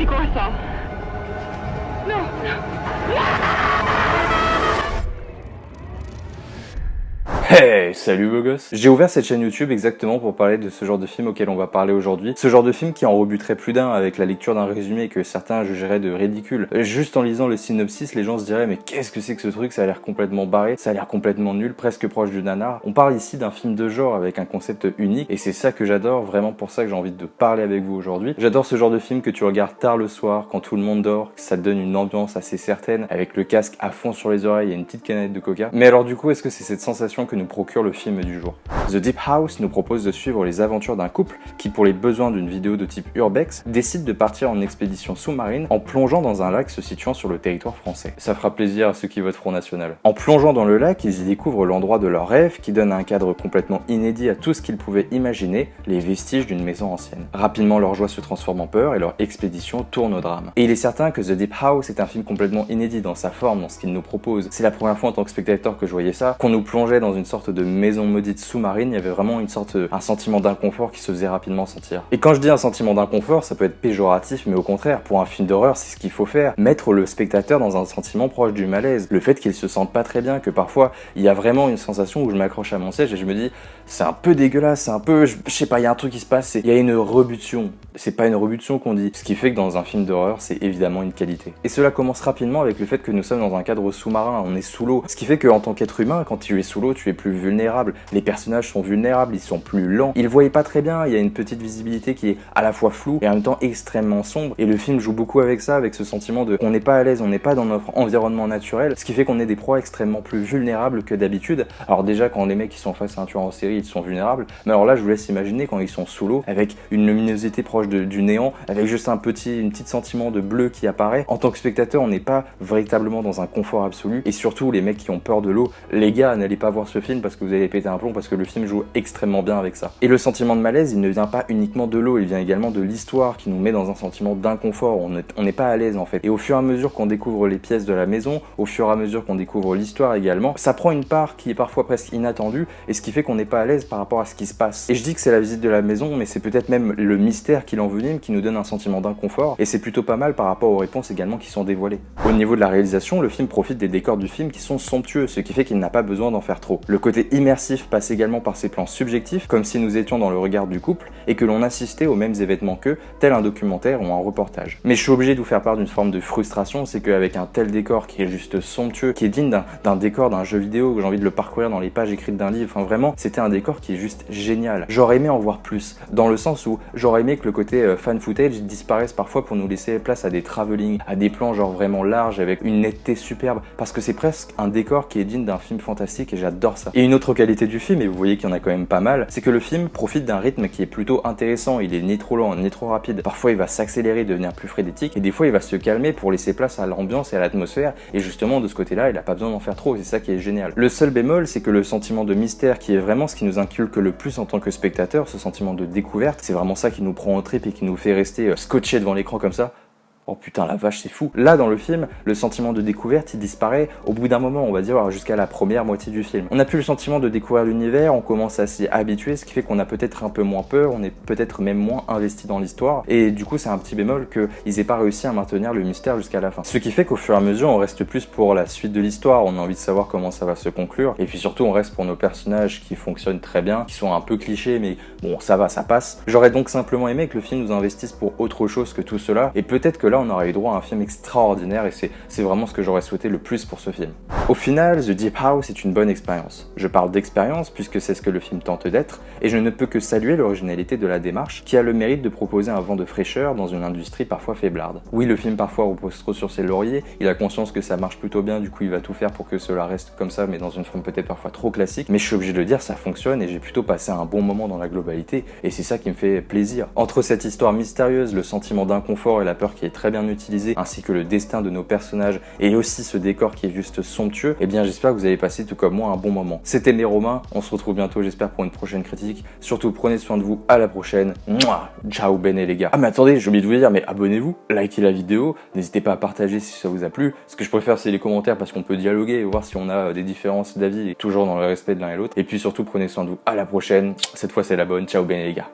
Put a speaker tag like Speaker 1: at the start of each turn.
Speaker 1: C'est quoi ça? Non,
Speaker 2: Hey, salut beau gosse. J'ai ouvert cette chaîne YouTube exactement pour parler de ce genre de film auquel on va parler aujourd'hui. Ce genre de film qui en rebuterait plus d'un avec la lecture d'un résumé que certains jugeraient de ridicule. Juste en lisant le synopsis, les gens se diraient mais qu'est-ce que c'est que ce truc? Ça a l'air complètement barré, ça a l'air complètement nul, presque proche du nanar. On parle ici d'un film de genre avec un concept unique et c'est ça que j'adore, vraiment pour ça que j'ai envie de parler avec vous aujourd'hui. J'adore ce genre de film que tu regardes tard le soir quand tout le monde dort, que ça te donne une ambiance assez certaine avec le casque à fond sur les oreilles et une petite canette de coca. Mais alors du coup, est-ce que c'est cette sensation que nous procure le film du jour? The Deep House nous propose de suivre les aventures d'un couple qui, pour les besoins d'une vidéo de type urbex, décide de partir en expédition sous-marine en plongeant dans un lac se situant sur le territoire français. Ça fera plaisir à ceux qui votent Front National. En plongeant dans le lac, ils y découvrent l'endroit de leur rêve qui donne un cadre complètement inédit à tout ce qu'ils pouvaient imaginer, les vestiges d'une maison ancienne. Rapidement, leur joie se transforme en peur et leur expédition tourne au drame. Et il est certain que The Deep House est un film complètement inédit dans sa forme, dans ce qu'il nous propose. C'est la première fois en tant que spectateur que je voyais ça, qu'on nous plongeait dans une sorte de maison maudite sous-marine, il y avait vraiment un sentiment d'inconfort qui se faisait rapidement sentir. Et quand je dis un sentiment d'inconfort, ça peut être péjoratif, mais au contraire, pour un film d'horreur, c'est ce qu'il faut faire. Mettre le spectateur dans un sentiment proche du malaise. Le fait qu'il se sente pas très bien, que parfois, il y a vraiment une sensation où je m'accroche à mon siège et je me dis, c'est un peu dégueulasse, c'est un peu, je sais pas, il y a un truc qui se passe, il y a une rebution. C'est pas une rebution qu'on dit. Ce qui fait que dans un film d'horreur, c'est évidemment une qualité. Et cela commence rapidement avec le fait que nous sommes dans un cadre sous-marin, on est sous l'eau. Ce qui fait qu'en tant qu'être humain, quand tu es sous l'eau, tu es plus vulnérable. Les personnages sont vulnérables, ils sont plus lents. Ils voyaient pas très bien, il y a une petite visibilité qui est à la fois floue et en même temps extrêmement sombre. Et le film joue beaucoup avec ça, avec ce sentiment de qu'on n'est pas à l'aise, on n'est pas dans notre environnement naturel, ce qui fait qu'on est des proies extrêmement plus vulnérables que d'habitude. Alors déjà, quand les mecs qui sont face à un tueur en série, ils sont vulnérables. Mais alors là, je vous laisse imaginer quand ils sont sous l'eau, avec une luminosité proche du néant, avec juste une petite sentiment de bleu qui apparaît. En tant que spectateur, on n'est pas véritablement dans un confort absolu. Et surtout, les mecs qui ont peur de l'eau, les gars, n'allez pas voir ce film parce que vous allez péter un plomb, parce que le film joue extrêmement bien avec ça. Et le sentiment de malaise, il ne vient pas uniquement de l'eau, il vient également de l'histoire qui nous met dans un sentiment d'inconfort. On n'est pas à l'aise en fait. Et au fur et à mesure qu'on découvre les pièces de la maison, au fur et à mesure qu'on découvre l'histoire également, ça prend une part qui est parfois presque inattendue et ce qui fait qu'on n'est pas à l'aise par rapport à ce qui se passe. Et je dis que c'est la visite de la maison, mais c'est peut-être même le mystère qui l'envenime qui nous donne un sentiment d'inconfort et c'est plutôt pas mal par rapport aux réponses également qui sont dévoilées. Au niveau de la réalisation, le film profite des décors du film qui sont somptueux, ce qui fait qu'il n'a pas besoin d'en faire trop. Le côté immersif passe également par ses plans subjectifs, comme si nous étions dans le regard du couple et que l'on assistait aux mêmes événements qu'eux, tel un documentaire ou un reportage. Mais je suis obligé de vous faire part d'une forme de frustration, c'est qu'avec un tel décor qui est juste somptueux, qui est digne d'un décor d'un jeu vidéo, que j'ai envie de le parcourir dans les pages écrites d'un livre, enfin vraiment, c'était un décor qui est juste génial. J'aurais aimé en voir plus, dans le sens où j'aurais aimé que le côté fan footage disparaisse parfois pour nous laisser place à des travelling, à des plans genre vraiment larges avec une netteté superbe, parce que c'est presque un décor qui est digne d'un film fantastique et j'adore ça. Et une autre qualité du film, et vous voyez qu'il y en a quand même pas mal, c'est que le film profite d'un rythme qui est plutôt intéressant, il est ni trop lent, ni trop rapide. Parfois il va s'accélérer, devenir plus frénétique, et des fois il va se calmer pour laisser place à l'ambiance et à l'atmosphère, et justement de ce côté-là, il a pas besoin d'en faire trop, c'est ça qui est génial. Le seul bémol, c'est que le sentiment de mystère qui est vraiment ce qui nous inculque le plus en tant que spectateur, ce sentiment de découverte, c'est vraiment ça qui nous prend en trip et qui nous fait rester scotché devant l'écran comme ça. Oh putain la vache c'est fou. Là dans le film, le sentiment de découverte il disparaît au bout d'un moment, on va dire jusqu'à la première moitié du film. On n'a plus le sentiment de découvrir l'univers, on commence à s'y habituer, ce qui fait qu'on a peut-être un peu moins peur, on est peut-être même moins investi dans l'histoire et du coup c'est un petit bémol qu'ils aient pas réussi à maintenir le mystère jusqu'à la fin. Ce qui fait qu'au fur et à mesure on reste plus pour la suite de l'histoire, on a envie de savoir comment ça va se conclure et puis surtout on reste pour nos personnages qui fonctionnent très bien, qui sont un peu clichés mais bon ça va, ça passe. J'aurais donc simplement aimé que le film nous investisse pour autre chose que tout cela et peut-être que là on aurait eu droit à un film extraordinaire et c'est vraiment ce que j'aurais souhaité le plus pour ce film. Au final, The Deep House est une bonne expérience. Je parle d'expérience puisque c'est ce que le film tente d'être et je ne peux que saluer l'originalité de la démarche qui a le mérite de proposer un vent de fraîcheur dans une industrie parfois faiblarde. Oui, le film parfois repose trop sur ses lauriers, il a conscience que ça marche plutôt bien, du coup il va tout faire pour que cela reste comme ça mais dans une forme peut-être parfois trop classique, mais je suis obligé de le dire, ça fonctionne et j'ai plutôt passé un bon moment dans la globalité et c'est ça qui me fait plaisir. Entre cette histoire mystérieuse, le sentiment d'inconfort et la peur qui est très bien utilisée, ainsi que le destin de nos personnages et aussi ce décor qui est juste somptueux, et bien j'espère que vous avez passé tout comme moi un bon moment. C'était Méromain, on se retrouve bientôt j'espère pour une prochaine critique. Surtout prenez soin de vous, à la prochaine. Mouah, ciao bene les gars. Ah mais attendez, j'ai oublié de vous dire, mais abonnez-vous, likez la vidéo, n'hésitez pas à partager si ça vous a plu. Ce que je préfère c'est les commentaires parce qu'on peut dialoguer et voir si on a des différences d'avis, et toujours dans le respect de l'un et l'autre. Et puis surtout prenez soin de vous, à la prochaine. Cette fois, fois, c'est la bonne. Ciao, bene les gars.